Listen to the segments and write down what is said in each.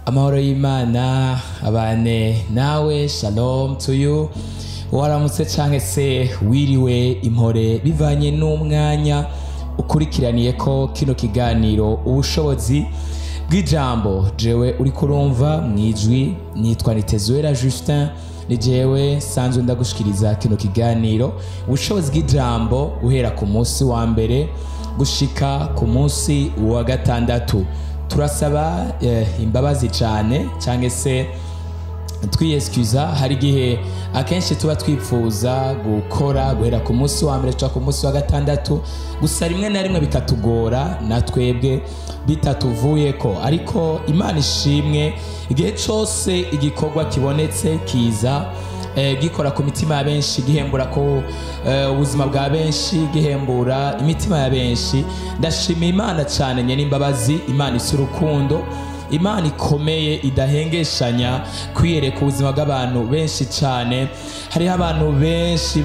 Amahoro y'Imana abane nawe, shalom to you. Waramutse canke se wiriwe impore bivanye n'umwanya ukurikiraniye ko kino kiganiro ubushobozi bw'ijambo. Jewe uri kurumva mwijwi nitwa Tahura Justin, ni jewe sanzwe ndagushikiriza kino kiganiro ubushobozi bw'ijambo uhera ku munsi wa mbere gushika ku munsi wa gatandatu. Turasaba imbabazi cyane cyangwa se twiyeskuza, hari gihe akenshi tuba twifuza gukora guhera ku munsi wa mbere cyangwa ku munsi wa gatandatu, gusa rimwe na rimwe bikatugora na twebwe bitatuvuyeko, ariko Imana ishimwe igihe cyose igikorwa kibonetse kiza gikora ku mitima ya benshi, gihembura ko ubuzima bwa benshi, gihembura imitima ya benshi. Ndashimira Imana cyane nye n'imbabazi, Imana isi urukundo, Imana ikomeye idahengeshanya kwiyereka ubuzima bw'abantu benshi cyane. Hariho abantu benshi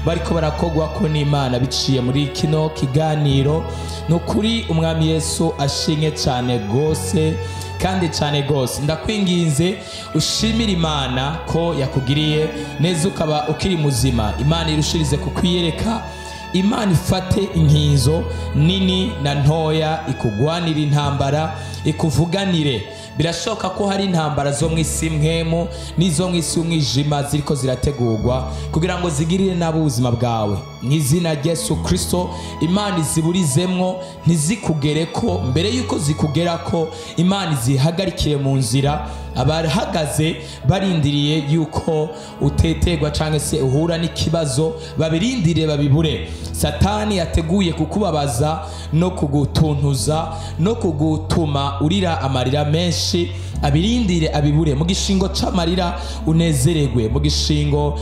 bariko barakogwa ko n'Imana biciye muri kino kiganiro. Nukuri umwami Yesu ashinge cyane gose kandi cyane gose. Ndakwinginze ushimira Imana ko yakugiriye neza ukaba ukiri muzima. Imana irushirize kukwiyereka, Imana ifate inkinzo nini na ntoya, ikugwanira intambara, ikuvuganire. Birashoka ko hari intambara zo mw'isi mpwemu n'izo mw'isi y'umwijima ziriko zirategurwa kugira ngo zigirire nabo ubuzima bwawe. Mw'izina rya Yesu Kristo Imana iziburizemwo ntizikugereko, mbere yuko zikugerako Imana izihagarikire mu nzira. Abahagaze barindiriye yuko utetegwa canke se uhura n'ikibazo babirindire babibure. Satani yateguye kukubabaza no kugutuntuza no kugutuma urira amarira menshi, abirindire abibure. Mu gishingo c'amarira unezeregwe, mu gishingo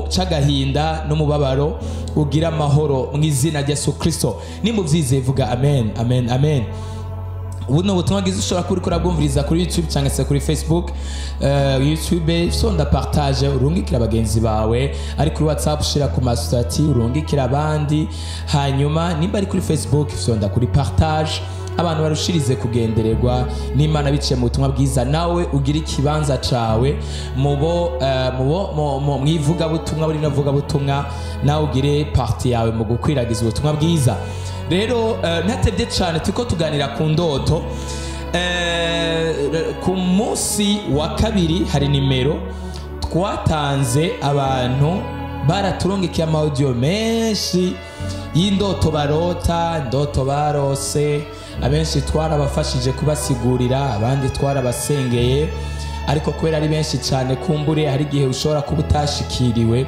c'agahinda n'umubabaro ugira amahoro mw'izina rya Yesu Kristo. Nimuvyize vuga amen, amen, amen. Ubuno butumwa bwiza ushobora kurikora bwumviriza kuri YouTube cyangwa se kuri Facebook. YouTube sonda partage urungikira abagenzi bawe, ari kuri WhatsApp shira ku masitati urungikira abandi. Hanyuma nimba ari kuri Facebook sonda kuri partage, abantu barushirize kugendererwa n'Imana biciye mu butumwa bwiza. Nawe ugira ikibanza cawe mwivuga butumwa buri navuga butumwa, nawe ugire parti yawe mu gukwiragiza ubutumwa bwiza. Rero ntatebye cyane tuko tuganira ku ndoto. Ku munsi wa kabiri hari nimero twatanze, abantu baraturungikiye amaudio menshi y'indoto barota, indoto barose. Abenshi twarabafashije kubasigurira, abandi twarabasengeye, ariko kubera ari benshi cyane kumbure hari gihe ushobora kuba utashikiriwe,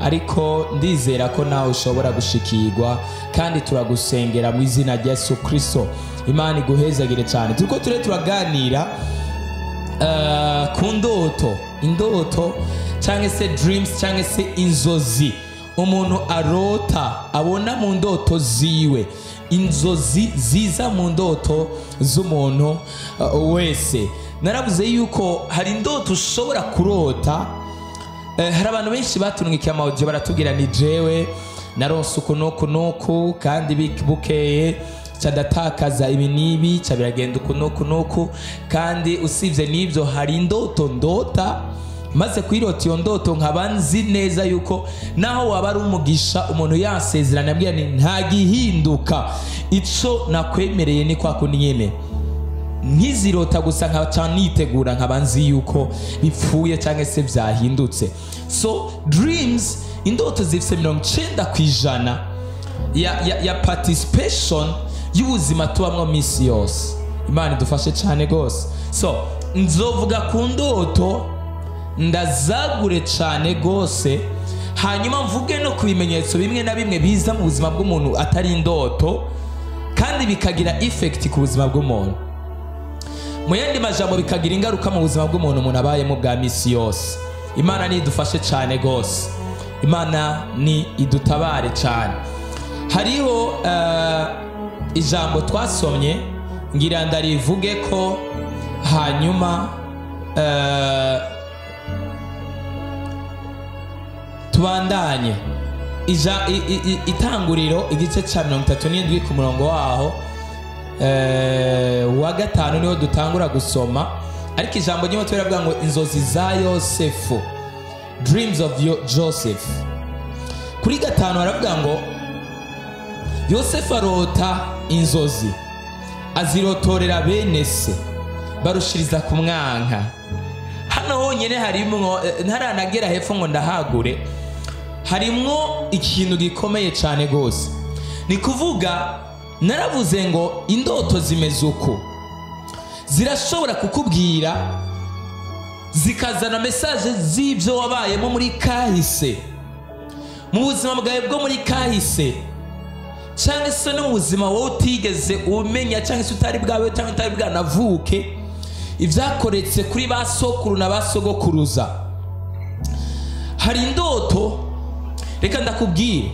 ariko ndizera ko nawe ushobora gushikirwa, kandi turagusengera mu izina rya Yesu Kristo. Imana iguhezagire cyane. Turiko turaganira ku ndoto, indoto cyangwa se dreams cyangwa se inzozi umuntu arota abona mu ndoto ziwe, inzozi ziza mu ndoto z'umuntu wese. Naravuze yuko hari indoto ushobora kurota. Hari abantu benshi batungikiye amaudio baratubwira ni jewe naronse ukunuku kandi bukeye cadatakaza ibi nibi cabiragenda ukunuku, kandi usivye nivyo hari indoto ndota, maze kwirota iyo ndoto nkaba nzi neza yuko naho waba ari umugisha umuntu yansezerana abwira ni ntagihinduka, ico nakwemereye ni kwa kundi nyene. Nkizirota gusa nkaca nitegura nkaba nzi yuko bipfuye cyangwa se vyahindutse. So dreams, indoto zifise 90% ya participation y'ubuzima tubamwo misi yose. Imana idufashe cyane gose. So nzovuga ku ndoto ndazagure cyane gose, hanyuma mvuge no ku bimenyetso bimwe na bimwe biza mu buzima bw'umuntu atari indoto kandi bikagira effect ku buzima bw'umuntu. Mu yandi majambo bikagira ingaruka mu buzima bw'umuntu umuntu abayemo bwa misi yose. Imana ni idufashe cyane gose, Imana ni idutabare cyane. Hariho ijambo twasomye ngira ndarivuge ko, hanyuma tubandanye. Itanguriro igice ca 37 ku murongo waho wa gatanu niho dutangura gusoma, ariko ijambo nyuma tweravuga ngo inzozi za Yosefu, dreams of Joseph. Kuri gatanu haravuga ngo Yosefu arota inzozi, azirotorera bene se, barushiriza kumwanka. Hano honyine harimwo, ntaranagera hepfo ngo ndahagure, harimwo ikintu gikomeye cyane gose. Ni kuvuga, naravuze ngo indoto zimeze uko, zirashobora kukubwira, zikazana message z'ibyo wabayemo muri kahise, mu buzima bwawe bwo muri kahise, cyangwa se no mu buzima wowe utigeze umenya, cyangwa se utari bwawe cyangwa utari bwanavuke, ibyakoretse kuri ba sokuru na ba sogokuruza. Hari indoto, reka ndakubwire,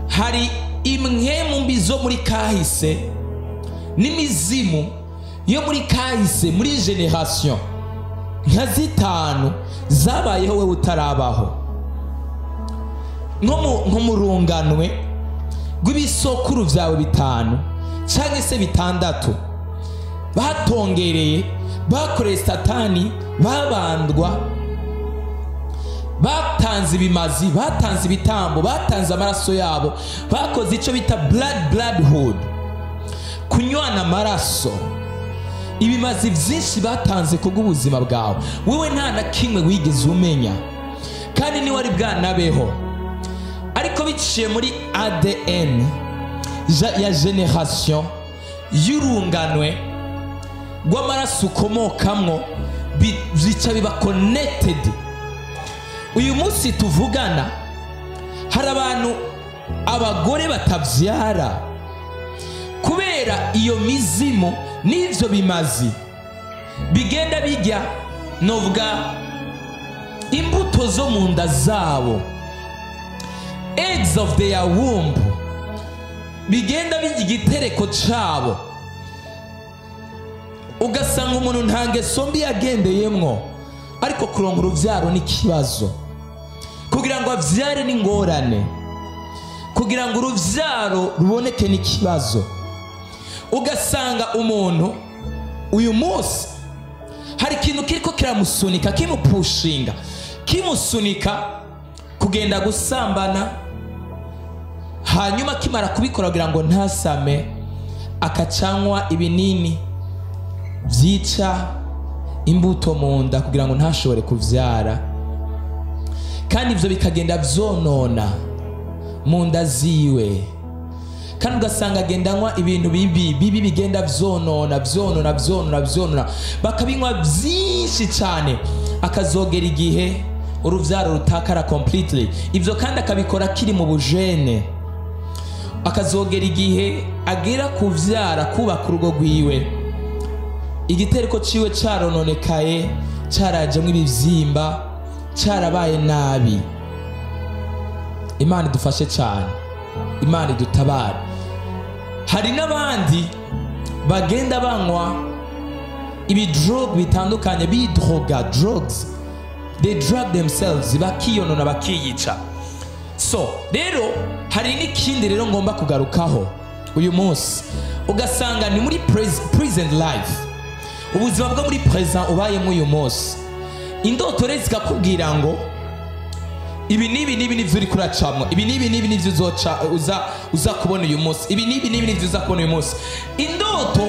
hari imwe mu mbi zo muri kahise n'imizimu yo muri kahise, muri generation nka zitanu zabayeho we utarabaho, nko mu runganwe rw'ibisokuru byawe bitanu cyangwa se bitandatu, batongereye, bakoreye satani, babandwa, batanze ibimazi, batanze ibitambo, batanze amaraso yabo, bakoze icyo bita bloodhood, kunywana amaraso, ibimazi byinshi batanze kubw'ubuzima bwawe, wowe nta na kimwe wigeze umenya kandi ni wari bwanabeho. Ariko biciye muri ADN ya generation y'urunganwe rw'amaraso ukomokamwo, bica biba connected. Uyu munsi tuvugana, hari abantu, abagore batabyara kubera iyo mizimu n'ivyo bimazi bigenda bijya, novuga imbuto zo mu nda zabo, eggs of their womb, bigenda bijya igitereko cabo. Ugasanga umuntu nta ngeso mbi yagendeyemwo, ariko kuronka uruvyaro n'ikibazo, kugira ngo avyare n'ingorane, kugira ngo uruvyaro ruboneke n'ikibazo. Ugasanga umuntu uyu munsi hari ikintu kiriko kiramusunika, kimupushinga, kimusunika kugenda gusambana, hanyuma kimara kubikora kugira ngo ntasame, akacanywa ibinini vyica imbuto mu nda kugira ngo ntashobore kuvyara, kandi ivyo bikagenda vyonona mu nda ziwe. Kandi ugasanga agendanywa ibintu bibi bigenda vyonona, bakabinywa byinshi cyane, akazogera igihe uruvyaro rutakara completely. Ivyo kandi akabikora kiri mu bujene, akazogera igihe agera kuvyara, kubaka urugo rwiwe, igitereko ciwe carononekaye, carajemwo ibivyimba, carabaye nabi. Imana idufashe cyane, Imana idutabare. Hari n'abandi bagenda banywa ibidrug bitandukanye, bidroga, drugs, they drug themselves, bakiyonona, bakiyica. So rero hari n'ikindi rero ngomba kugarukaho uyu munsi, ugasanga ni muri present life, ubuzima bwo muri present ubayemo uyu munsi. Indoto rero zikakubwira ngo ibi nivyo uri kuracamwa, ibi nivyo uza kubona uyu munsi, ibi nivyo uza kubona uyu munsi. Indoto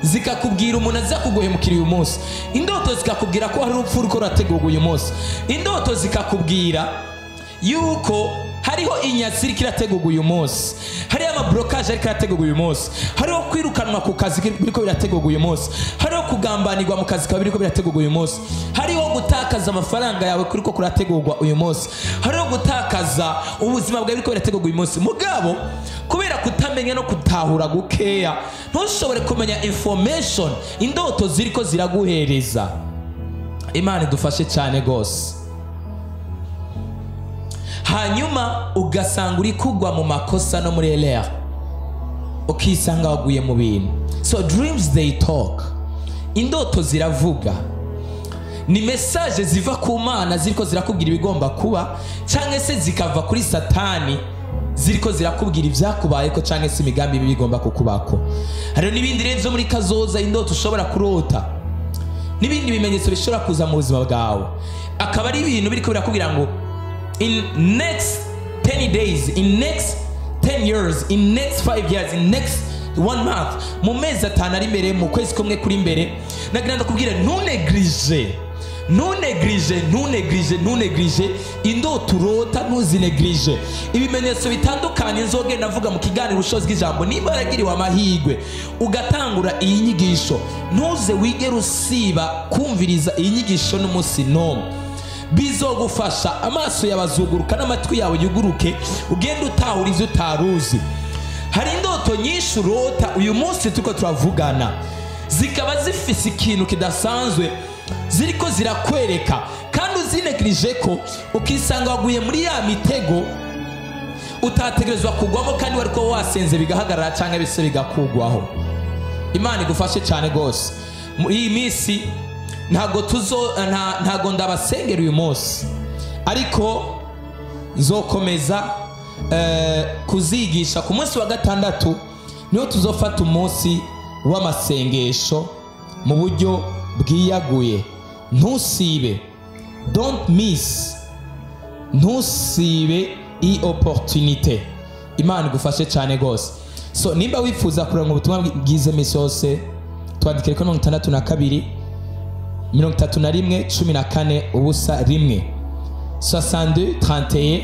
zikakubwira umuntu aza kuguhemukira uyu munsi, indoto zikakubwira ko hari urupfu ruko rurategurwa uyu munsi, indoto zikakubwira yuko hariho inyatsi iriko irategurwa uyu munsi, hariho amablokaje ariko irategurwa uyu munsi, hariho kwirukanwa ku kazi biriko birategurwa uyu munsi, hariho kugambanirwa mu kazi kawe biriko birategurwa uyu munsi, hariho gutakaza amafaranga yawe kuriko kurategurwa uyu munsi, hariho gutakaza ubuzima bwawe biriko birategurwa uyu munsi. Mugabo kubera kutamenya no kutahura gukeya, ntushobore kumenya information indoto ziriko ziraguhereza. Imana idufashe cyane gose. Hanyuma ugasanga uri kugwa mu makosa no muri erreur, ukisanga waguye mu bintu. So dreams they talk, indoto ziravuga, ni message ziva ku Mana ziriko zirakubwira ibigomba kuba, cyangwa se zikava kuri satani ziriko zirakubwira ivyakubayeko canke se imigambi mibi igomba kukubako. Hariho n'ibindi rero vyo muri kazoza indoto ushobora kurota, n'ibindi bimenyetso bishobora kuza mu buzima bwawe, akaba ari ibintu biriko birakubwira ngo in next 10 days, in next 10 years, in next 5 years, in next 1 month, mu mezi 5 ari imbere, mu kwezi kumwe kuri imbere, nagira ndakubwira ntuneglige indoto urota, ntuzineglige ibimenyetso bitandukanye nzogenda navuga mu kiganiro ubushobozi bw'ijambo. Niba yaragiriwe amahirwe ugatangura iyi nyigisho, ntuze wigere usiba kumviriza iyi nyigisho n'umunsi n'umwe. Bizogufasha amaso yabazuguruka n'amatwi yawe yuguruke, ugende utahura ivyo utaruzi. Hari indoto nyinshi urota uyu munsi turiko turavugana, zikaba zifise ikintu kidasanzwe ziriko zirakwereka, kandi uzinegirije ko ukisanga waguye muri ya mitego utategerezwa kugwamo, kandi wariko wasenze bigahagarara canke bise bigakugwaho. Imana igufashe cyane gose muri iyi minsi. Ntago ndabasengera uyu munsi, ariko nzokomeza kuzigisha ku munsi wa gatandatu. Niho tuzofata umunsi w'amasengesho mu buryo bwiyaguye. Ntusibe, don't miss, ntusibe iyi opportunité. Imana igufashe cyane gose. So nimba wifuza kuronka ubutumwa bwize misi yose, twandikire ko 62 31 14 ubusa 1 62 31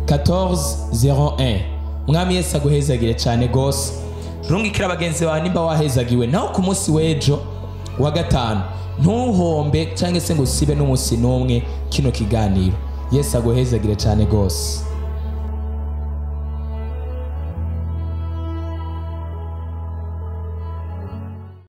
14 01. Mwami Yesu aguhezagire cyane gose. Rungikira bagenzi bawe nimba wahezagiwe, naho ku munsi w'ejo wa gatanu ntuhombe cyangwa se ngo usibe n'umunsi n'umwe kino kiganiro. Yesu aguhezagire cyane gose.